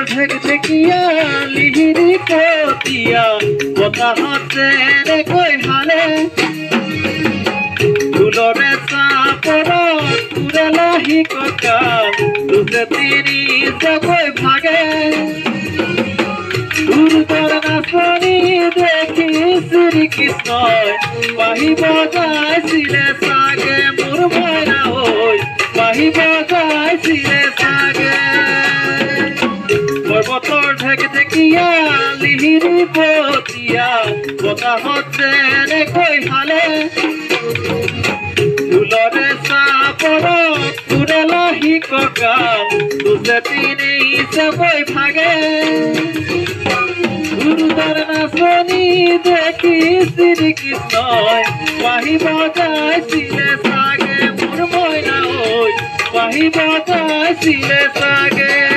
ঢেক ঢেকিয়া লিহিরি কতিয়া বতাহতে রে কই হালে ফুলরে চাপর তুরে লাহি ককাল দুসে তিরি কই ভাগে দুর্গর নাচনি দেখি শ্রীকৃষ্ণ বাহি বজাইছিলে সাগে মোর ময়না হই বাহি বজাইছিলে সাগে পর্বতর ঢেক ঢেকিয়া লিহিরি পতিয়া বতাহতে রে কই হালে ফুলরে চাপর তুরে লাহি ককাল দুসে তিরি কই ভাগে দুর্গর নাচনি দেখি শ্রীকৃষ্ণ বাহি বজাইছিলে সাগে মোর ময়না হই বাহি বজাইছিলে সাগে।